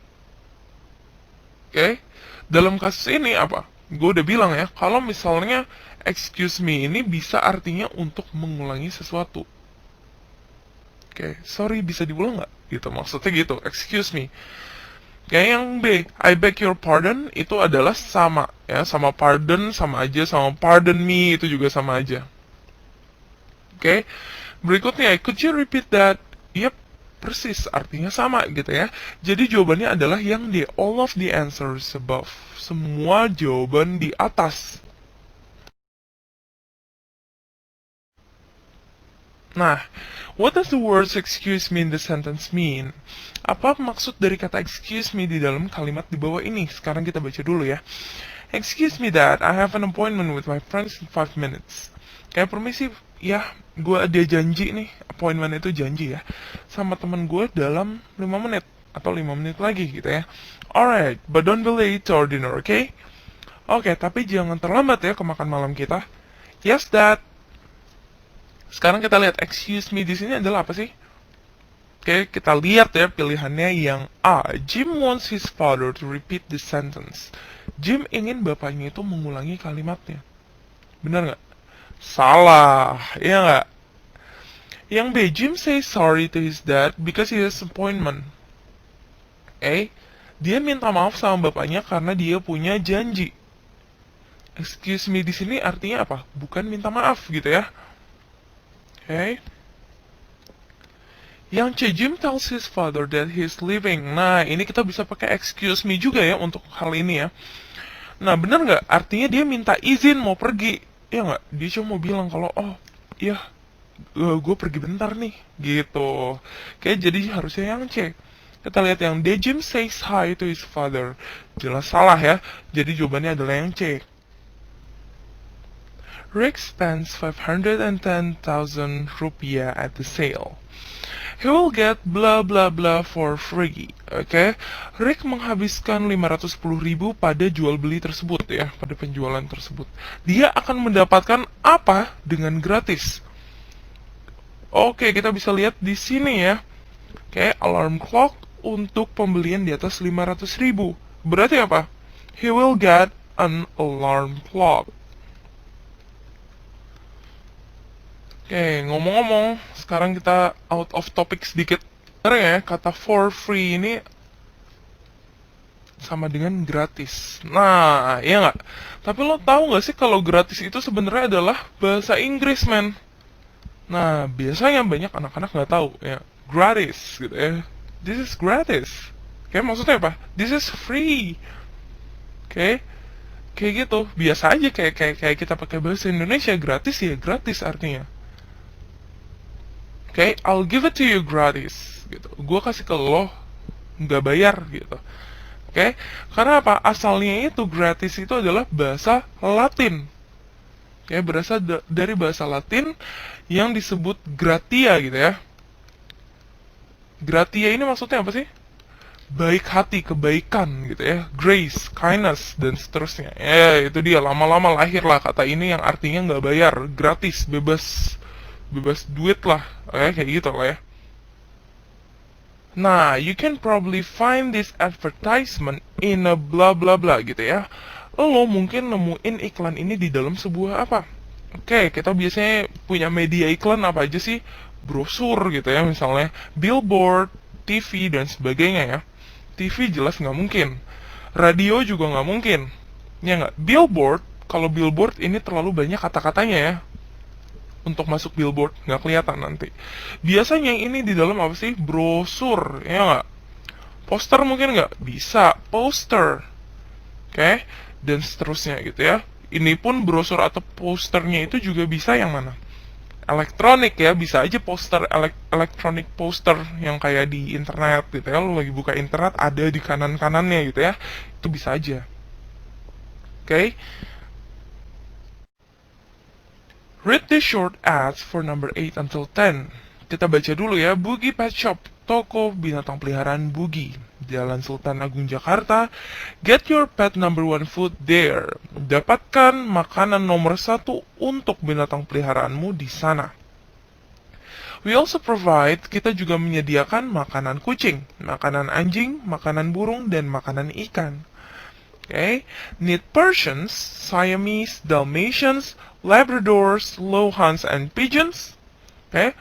Oke, dalam kasus ini apa? Gue udah bilang ya, kalau misalnya excuse me ini bisa artinya untuk mengulangi sesuatu. Oke, sorry bisa diulang nggak? Gitu, maksudnya gitu, excuse me. Kayak yang B, I beg your pardon, itu adalah sama ya, sama pardon sama aja, sama pardon me itu juga sama aja. Oke, berikutnya, could you repeat that? Yep, persis, artinya sama gitu ya. Jadi jawabannya adalah yang D, all of the answers above. Semua jawaban di atas. Nah, what does the words excuse me in the sentence mean? Apa maksud dari kata excuse me di dalam kalimat di bawah ini? Sekarang kita baca dulu ya. Excuse me dad, I have an appointment with my friends in 5 minutes. Kayak permisi, ya, gue ada janji nih, appointment itu janji ya, sama temen gue dalam 5 menit, atau 5 menit lagi gitu ya. Alright, but don't be late to our dinner, okay? Oke, tapi jangan terlambat ya ke makan malam kita. Yes, dad. Sekarang kita lihat excuse me di sini adalah apa sih? Oke, kita lihat ya pilihannya yang A. Jim wants his father to repeat the sentence. Jim ingin bapaknya itu mengulangi kalimatnya. Benar nggak? Salah, ya nggak? Yang B. Jim says sorry to his dad because he has appointment. Dia minta maaf sama bapaknya karena dia punya janji. Excuse me di sini artinya apa? Bukan minta maaf gitu ya. Yang C, Jim tells his father that he's leaving. Nah, ini kita bisa pakai excuse me juga ya untuk hal ini ya. Nah, bener nggak? Artinya dia minta izin mau pergi. Ya nggak? Dia cuma mau bilang kalau, oh, iya, gue pergi bentar nih. Gitu. Kayak jadi harusnya yang C. Kita lihat yang D, Jim says hi to his father. Jelas salah ya. Jadi jawabannya adalah yang C. Rick spends 510,000 rupiah at the sale. He will get blah blah blah for free. Oke, Rick menghabiskan 510.000 pada jual beli tersebut ya, pada penjualan tersebut. Dia akan mendapatkan apa dengan gratis? Oke, kita bisa lihat di sini ya. Oke, alarm clock untuk pembelian di atas 500.000. Berarti apa? He will get an alarm clock. Oke, ngomong-ngomong, sekarang kita out of topic sedikit. Sebenarnya kata for free ini sama dengan gratis. Nah, iya nggak? Tapi lo tahu nggak sih kalau gratis itu sebenarnya adalah bahasa Inggris, men? Nah, biasanya banyak anak-anak nggak tahu ya. Gratis gitu ya. This is gratis. Oke, maksudnya apa? This is free. Oke, kayak gitu. Biasa aja kayak kita pakai bahasa Indonesia, gratis ya gratis artinya. Oke, I'll give it to you gratis gitu. Gue kasih ke lo nggak bayar gitu. Oke, karena apa? Asalnya itu gratis itu adalah bahasa Latin. Oke, berasal dari bahasa Latin yang disebut gratia gitu ya. Gratia ini maksudnya apa sih? Baik hati, kebaikan gitu ya. Grace, kindness, dan seterusnya. Ya, itu dia. Lama-lama lahirlah kata ini yang artinya nggak bayar, gratis, bebas duit lah, kayak gitu lah ya. Nah, you can probably find this advertisement in a blah blah blah gitu ya. Lo mungkin nemuin iklan ini di dalam sebuah apa? Oke, kita biasanya punya media iklan apa aja sih? brosur gitu ya, misalnya billboard, TV, dan sebagainya ya. TV jelas nggak mungkin. Radio juga nggak mungkin. Ya nggak? Billboard, kalau billboard ini terlalu banyak kata-katanya ya. Untuk masuk billboard, nggak kelihatan nanti. Biasanya ini di dalam apa sih? Brosur, ya nggak? Poster mungkin nggak? Bisa, poster. Oke? Dan seterusnya gitu ya. Ini pun brosur atau posternya itu juga bisa yang mana? Elektronik ya, bisa aja poster elektronik poster yang kayak di internet gitu ya. Lo lagi buka internet ada di kanan-kanannya gitu ya. Itu bisa aja. Oke? Read the short ads for number 8 until 10. Kita baca dulu ya. Boogie Pet Shop, toko binatang peliharaan Boogie, Jalan Sultan Agung, Jakarta. Get your pet number 1 food there. Dapatkan makanan nomor 1 untuk binatang peliharaanmu di sana. We also provide, kita juga menyediakan makanan kucing, makanan anjing, makanan burung, dan makanan ikan. Okay? Need Persians, Siamese, Dalmatians, Labradors, Lohans, and Pigeons. Okay?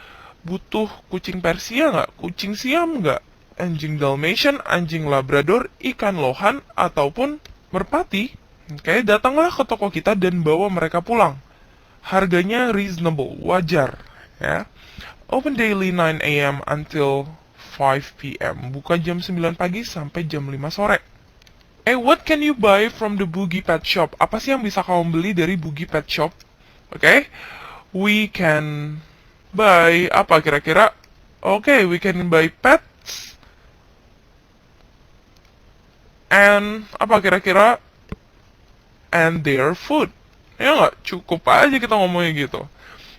Butuh kucing Persia nggak? Kucing Siam nggak? Anjing Dalmatian, anjing Labrador, ikan Lohan, ataupun merpati. Okay? Datanglah ke toko kita dan bawa mereka pulang. Harganya reasonable, wajar. Ya. Open daily 9 a.m. until 5 p.m. Buka jam 9 pagi sampai jam 5 sore. What can you buy from the Boogie Pet Shop? Apa sih yang bisa kamu beli dari Boogie Pet Shop? Okay? We can buy apa kira-kira? Okay, we can buy pets. And apa kira-kira? And their food. Ya nggak? Cukup aja kita ngomongnya gitu.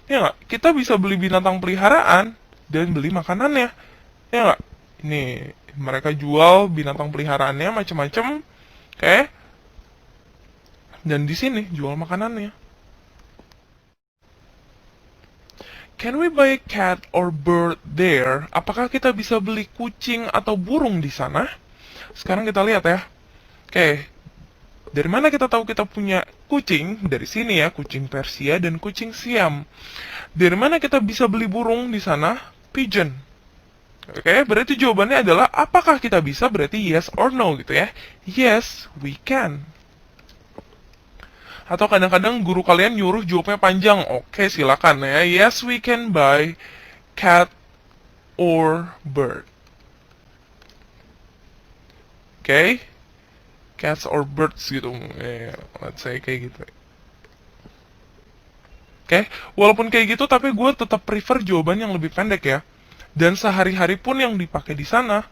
Ya nggak? Kita bisa beli binatang peliharaan dan beli makanannya. Ya nggak? Ini mereka jual binatang peliharaannya macam-macam. Oke. Dan di sini jual makanannya. Can we buy cat or bird there? Apakah kita bisa beli kucing atau burung di sana? Sekarang kita lihat ya. Oke. Dari mana kita tahu kita punya kucing? Dari sini ya, kucing Persia dan kucing Siam. Dari mana kita bisa beli burung di sana? Pigeon. Oke, berarti jawabannya adalah apakah kita bisa, berarti yes or no gitu ya. Yes, we can. Atau kadang-kadang guru kalian nyuruh jawabnya panjang. Oke, silakan ya. Yes, we can buy cat or bird. Oke. Cats or birds gitu. Let's say kayak gitu. Oke, walaupun kayak gitu tapi gue tetap prefer jawaban yang lebih pendek ya. Dan sehari-hari pun yang dipakai di sana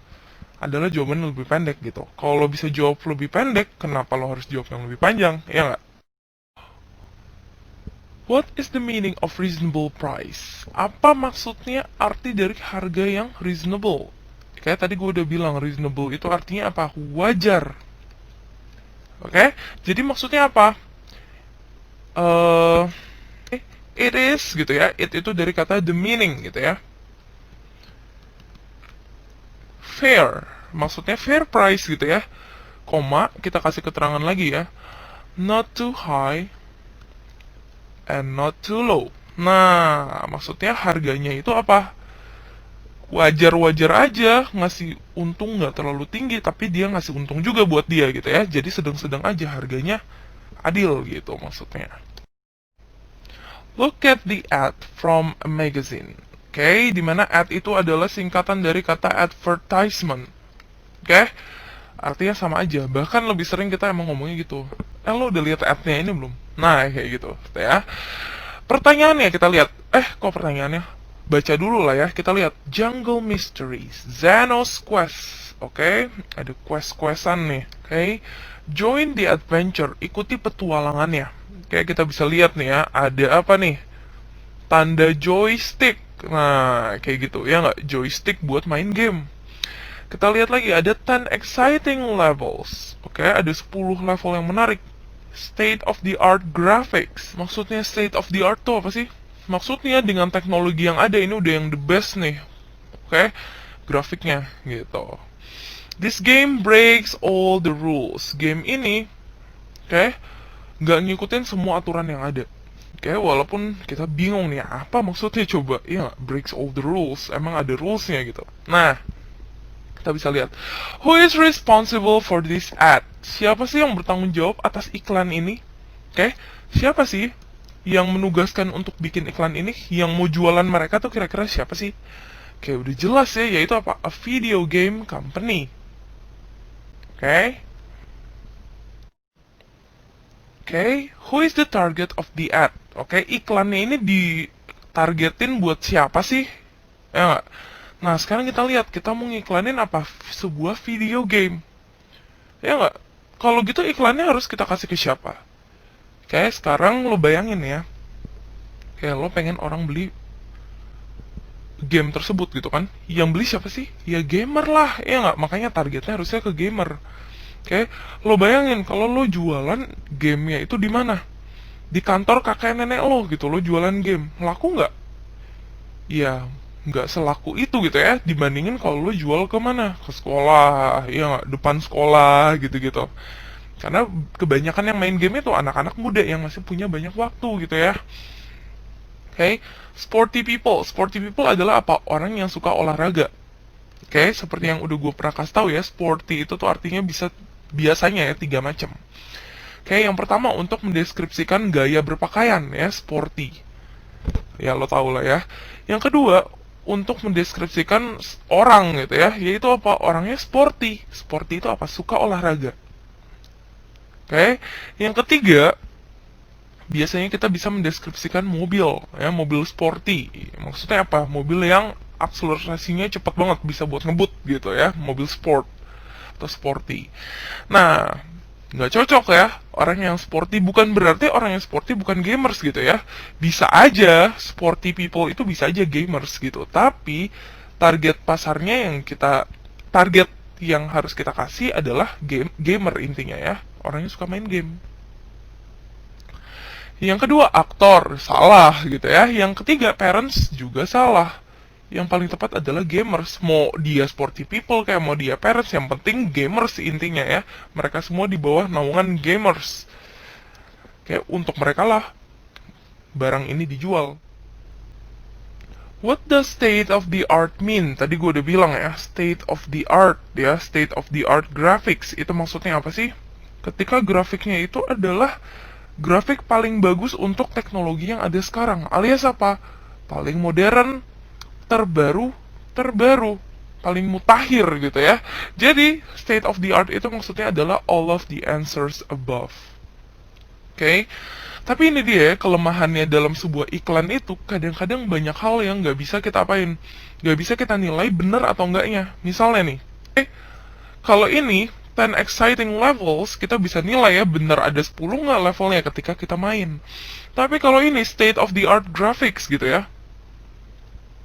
adalah jawaban yang lebih pendek gitu. Kalau lo bisa jawab lebih pendek, kenapa lo harus jawab yang lebih panjang? Ya nggak? What is the meaning of reasonable price? Apa maksudnya arti dari harga yang reasonable? Kayak tadi gue udah bilang, reasonable itu artinya apa? Wajar. Oke? Jadi maksudnya apa? It is gitu ya. It itu dari kata the meaning gitu ya. Fair, maksudnya fair price gitu ya. Koma, kita kasih keterangan lagi ya. Not too high and not too low. Nah, maksudnya harganya itu apa? Wajar-wajar aja, ngasih untung nggak terlalu tinggi, tapi dia ngasih untung juga buat dia gitu ya. Jadi sedang-sedang aja harganya, adil gitu maksudnya. Look at the ad from a magazine. Oke, dimana ad itu adalah singkatan dari kata advertisement. Oke, artinya sama aja. Bahkan lebih sering kita emang ngomongnya gitu. Lo udah lihat ad-nya ini belum? Nah, kayak gitu. Ya. Pertanyaannya kita lihat. Kok pertanyaannya? Baca dulu lah ya. Kita lihat Jungle Mysteries, Xenos Quest. Oke, ada quest-questan nih. Oke, join the adventure. Ikuti petualangannya. Oke, kita bisa lihat nih ya. Ada apa nih? Tanda joystick. Nah, kayak gitu ya nggak, joystick buat main game. Kita lihat lagi ada 10 exciting levels. Oke, ada 10 level yang menarik. State of the art graphics. Maksudnya state of the art tuh apa sih? Maksudnya dengan teknologi yang ada ini udah yang the best nih. Oke, grafiknya gitu. This game breaks all the rules. Game ini, oke, nggak ngikutin semua aturan yang ada. Oke, walaupun kita bingung nih, apa maksudnya coba? Ya, breaks all the rules. Emang ada rulesnya gitu. Nah, kita bisa lihat. Who is responsible for this ad? Siapa sih yang bertanggung jawab atas iklan ini? Oke, siapa sih yang menugaskan untuk bikin iklan ini? Yang mau jualan mereka tuh kira-kira siapa sih? Oke, udah jelas ya, yaitu apa? A video game company. Oke. Oke, who is the target of the ad? Oke, iklannya ini ditargetin buat siapa sih? Ya nggak? Nah, sekarang kita lihat, kita mau ngiklanin apa? Sebuah video game. Ya nggak? Kalau gitu iklannya harus kita kasih ke siapa? Oke, sekarang lo bayangin ya. Kayak lo pengen orang beli game tersebut gitu kan. Yang beli siapa sih? Ya gamer lah, ya nggak? Makanya targetnya harusnya ke gamer. Oke, lo bayangin kalau lo jualan gamenya itu di mana? Di kantor kakek nenek lo gitu, lo jualan game. Laku nggak? Ya, nggak selaku itu gitu ya, dibandingin kalau lo jual ke mana? Ke sekolah, ya nggak? Depan sekolah gitu-gitu. Karena kebanyakan yang main game itu anak-anak muda yang masih punya banyak waktu gitu ya. Oke, sporty people. Sporty people adalah apa? Orang yang suka olahraga. Oke, seperti yang udah gue pernah kasih tahu ya, sporty itu tuh artinya biasanya ya 3 macam. Oke, yang pertama untuk mendeskripsikan gaya berpakaian ya, sporty. Ya lo tau lah ya. Yang kedua untuk mendeskripsikan orang gitu ya, yaitu apa? Orangnya sporty. Sporty itu apa? Suka olahraga. Oke, yang ketiga biasanya kita bisa mendeskripsikan mobil ya, mobil sporty. Maksudnya apa? Mobil yang akselerasinya cepat banget, bisa buat ngebut gitu ya, mobil sport atau sporty. Nah, nggak cocok ya orang yang sporty, bukan berarti orang yang sporty bukan gamers gitu ya. Bisa aja sporty people itu bisa aja gamers gitu, tapi target pasarnya yang target yang harus kita kasih adalah gamer intinya ya, orang yang suka main game. Yang kedua, aktor, salah gitu ya. Yang ketiga, parents juga salah. Yang paling tepat adalah gamers. Mau dia sporty people kayak mau dia parents, yang penting gamers intinya ya. Mereka semua di bawah naungan gamers. Kayak untuk mereka lah barang ini dijual. What does state of the art mean? Tadi gue udah bilang ya, state of the art ya, state of the art graphics. Itu maksudnya apa sih? Ketika grafiknya itu adalah grafik paling bagus untuk teknologi yang ada sekarang, alias apa? Paling modern, terbaru, paling mutakhir gitu ya. Jadi, state of the art itu maksudnya adalah all of the answers above. Oke? Tapi ini dia, kelemahannya dalam sebuah iklan itu, kadang-kadang banyak hal yang nggak bisa kita apain. Nggak bisa kita nilai benar atau enggaknya. Misalnya nih, kalau ini 10 exciting levels, kita bisa nilai ya, bener ada 10 nggak levelnya ketika kita main. Tapi kalau ini state of the art graphics gitu ya,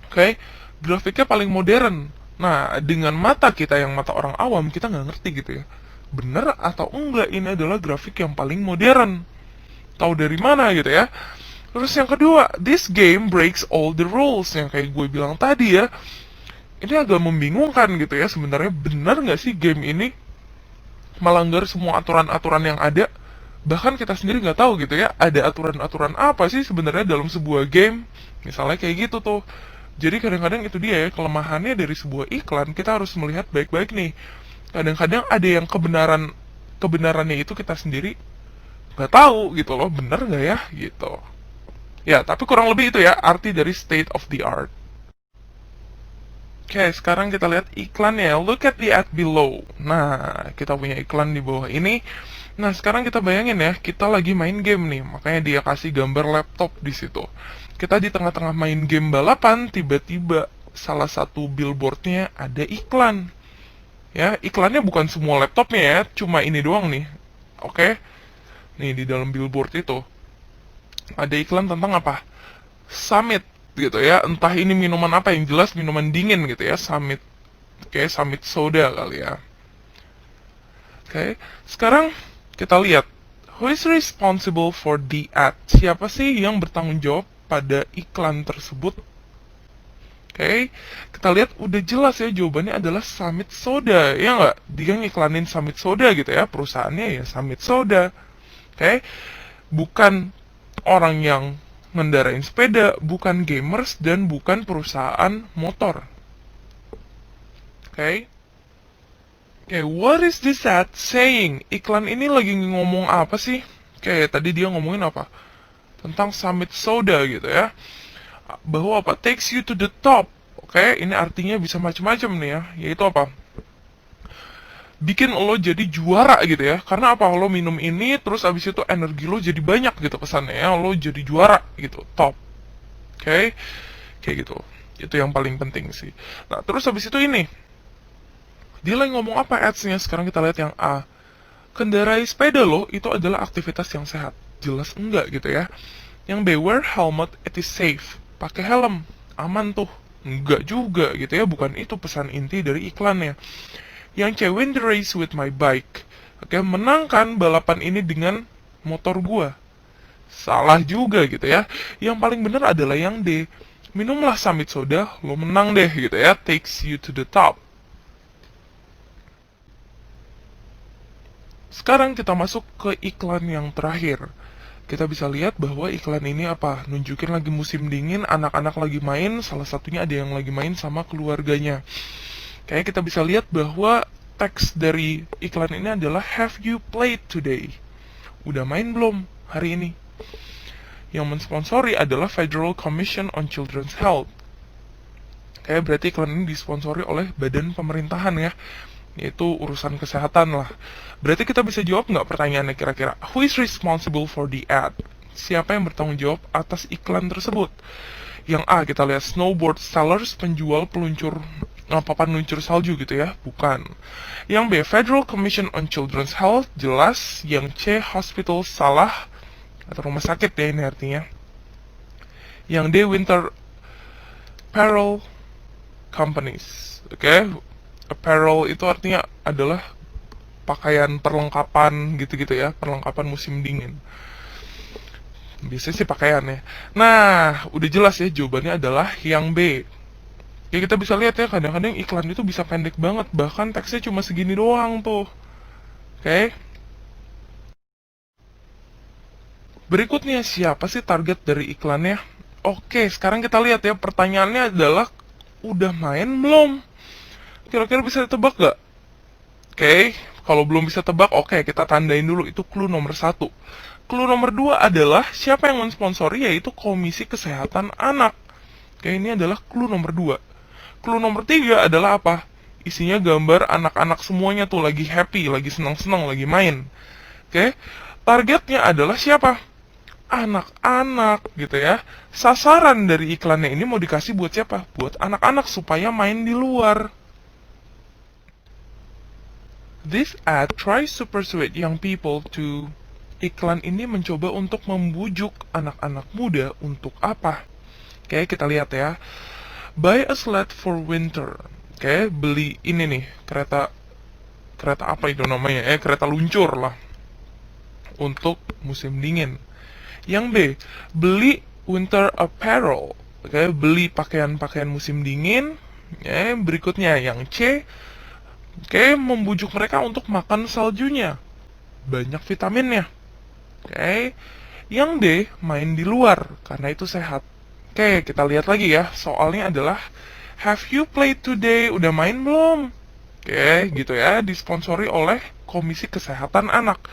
oke, grafiknya paling modern. Nah, dengan mata kita yang mata orang awam, kita nggak ngerti gitu ya, bener atau enggak ini adalah grafik yang paling modern. Tahu dari mana gitu ya. Terus yang kedua, this game breaks all the rules, yang kayak gue bilang tadi ya. Ini agak membingungkan gitu ya, sebenarnya benar nggak sih game ini melanggar semua aturan-aturan yang ada? Bahkan kita sendiri nggak tahu gitu ya, ada aturan-aturan apa sih sebenarnya dalam sebuah game, misalnya kayak gitu tuh. Jadi kadang-kadang itu dia ya, kelemahannya dari sebuah iklan, kita harus melihat baik-baik nih. Kadang-kadang ada yang kebenarannya itu kita sendiri nggak tahu gitu loh, bener nggak ya gitu. Ya, tapi kurang lebih itu ya arti dari state of the art. Oke, sekarang kita lihat iklannya. Look at the ad below. Nah, kita punya iklan di bawah ini. Nah, sekarang kita bayangin ya, kita lagi main game nih. Makanya dia kasih gambar laptop di situ. Kita di tengah-tengah main game balapan, tiba-tiba salah satu billboardnya ada iklan. Ya, iklannya bukan semua laptopnya ya, cuma ini doang nih. Oke. Nih, di dalam billboard itu ada iklan tentang apa? Summit gitu ya, entah ini minuman apa, yang jelas minuman dingin gitu ya, Summit, kayak Summit soda kali ya. Oke, sekarang kita lihat, who is responsible for the ad? Siapa sih yang bertanggung jawab pada iklan tersebut? Oke, kita lihat udah jelas ya, jawabannya adalah Summit Soda, ya nggak? Dia ngiklanin Summit Soda gitu ya, perusahaannya ya Summit Soda. Oke, bukan orang yang ngendarain sepeda, bukan gamers, dan bukan perusahaan motor. Oke? Oke, what is this ad saying? Iklan ini lagi ngomong apa sih? Oke, tadi dia ngomongin apa? Tentang Summit Soda gitu ya. Bahwa apa? Takes you to the top. Oke, ini artinya bisa macam-macam nih ya. Yaitu apa? Bikin lo jadi juara gitu ya. Karena apa? Lo minum ini, terus abis itu energi lo jadi banyak gitu kesannya ya. Lo jadi juara gitu, top. Oke, kayak gitu. Itu yang paling penting sih. Nah, terus abis itu ini. Dia lagi ngomong apa ads-nya? Sekarang kita lihat yang A. Kendarai sepeda lo itu adalah aktivitas yang sehat. Jelas enggak gitu ya. Yang B, wear helmet, it is safe. Pakai helm, aman tuh. Enggak juga gitu ya, bukan itu pesan inti dari iklannya. Yang C, win the race with my bike. Oke, menangkan balapan ini dengan motor gua. Salah juga gitu ya. Yang paling benar adalah yang D. Minumlah Summit Soda, lo menang deh gitu ya. Takes you to the top. Sekarang kita masuk ke iklan yang terakhir. Kita bisa lihat bahwa iklan ini apa? Nunjukin lagi musim dingin, anak-anak lagi main, salah satunya ada yang lagi main sama keluarganya. Kayak kita bisa lihat bahwa teks dari iklan ini adalah Have you played today? Udah main belum hari ini? Yang mensponsori adalah Federal Commission on Children's Health. Kayak berarti iklan ini disponsori oleh badan pemerintahan ya. Yaitu urusan kesehatan lah. Berarti kita bisa jawab nggak pertanyaannya kira-kira? Who is responsible for the ad? Siapa yang bertanggung jawab atas iklan tersebut? Yang A, kita lihat snowboard sellers, penjual peluncur papan luncur salju gitu ya. Bukan. Yang B, Federal Commission on Children's Health, jelas. Yang C, hospital, salah. Atau rumah sakit ya ini artinya. Yang D, winter apparel companies. Oke. Apparel itu artinya adalah pakaian perlengkapan gitu-gitu ya, perlengkapan musim dingin. Biasanya sih pakaian ya. Nah, udah jelas ya jawabannya adalah yang B. Ya kita bisa lihat ya, kadang-kadang iklan itu bisa pendek banget, bahkan teksnya cuma segini doang tuh. Oke. Berikutnya, siapa sih target dari iklannya? Oke, sekarang kita lihat ya, pertanyaannya adalah udah main belum? Kira-kira bisa ditebak gak? Oke, kalau belum bisa tebak, oke, kita tandain dulu. Itu clue nomor 1. Clue nomor 2 adalah siapa yang mensponsori, yaitu Komisi Kesehatan Anak. Oke, ini adalah clue nomor 2. Clue nomor 3 adalah apa? Isinya gambar anak-anak semuanya tuh lagi happy, lagi senang-senang, lagi main. Oke, targetnya adalah siapa? Anak-anak gitu ya. Sasaran dari iklannya ini mau dikasih buat siapa? Buat anak-anak supaya main di luar. This ad tries to persuade young people to. Iklan ini mencoba untuk membujuk anak-anak muda untuk apa? Oke, kita lihat ya. Buy a sled for winter. Oke, beli ini nih, kereta apa itu namanya? Kereta luncur lah. Untuk musim dingin. Yang B, beli winter apparel. Oke, beli pakaian-pakaian musim dingin. Berikutnya yang C, oke, membujuk mereka untuk makan saljunya. Banyak vitaminnya. Oke. Yang D, main di luar karena itu sehat. Oke, kita lihat lagi ya. Soalnya adalah Have you played today? Udah main belum? Oke, gitu ya. Disponsori oleh Komisi Kesehatan Anak.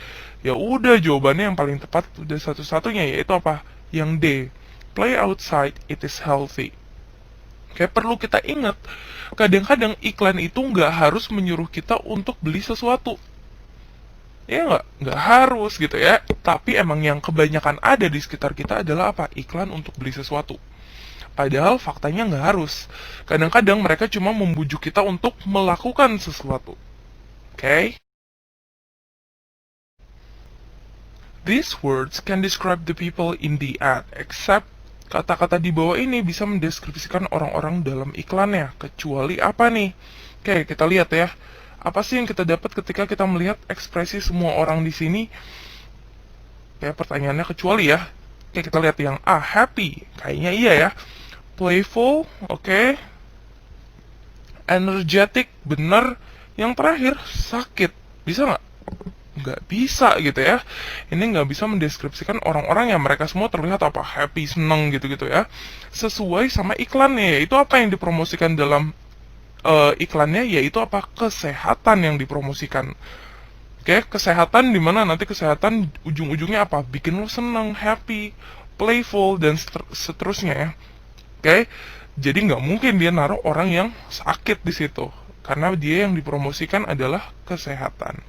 Ya udah, jawabannya yang paling tepat udah satu-satunya, yaitu apa? Yang D, play outside, it is healthy. Oke, perlu kita ingat, kadang-kadang iklan itu nggak harus menyuruh kita untuk beli sesuatu. Ya nggak harus gitu ya. Tapi emang yang kebanyakan ada di sekitar kita adalah apa? Iklan untuk beli sesuatu. Padahal faktanya nggak harus. Kadang-kadang mereka cuma membujuk kita untuk melakukan sesuatu. Oke? These words can describe the people in the ad, except kata-kata di bawah ini bisa mendeskripsikan orang-orang dalam iklannya, kecuali apa nih? Oke, kita lihat ya. Apa sih yang kita dapat ketika kita melihat ekspresi semua orang di sini? Kayak pertanyaannya kecuali ya. Oke, kita lihat yang A, happy. Kayaknya iya ya. Playful, oke. Energetic, bener. Yang terakhir, sakit. Bisa nggak? nggak bisa gitu ya. Ini nggak bisa mendeskripsikan orang-orang yang mereka semua terlihat apa, happy, seneng gitu-gitu ya. Sesuai sama iklannya, yaitu apa yang dipromosikan dalam iklannya, yaitu apa, kesehatan yang dipromosikan. Oke, kesehatan dimana nanti kesehatan ujung-ujungnya apa, bikin lo seneng, happy, playful, dan seterusnya ya. Oke, jadi nggak mungkin dia naruh orang yang sakit di situ, karena dia yang dipromosikan adalah kesehatan.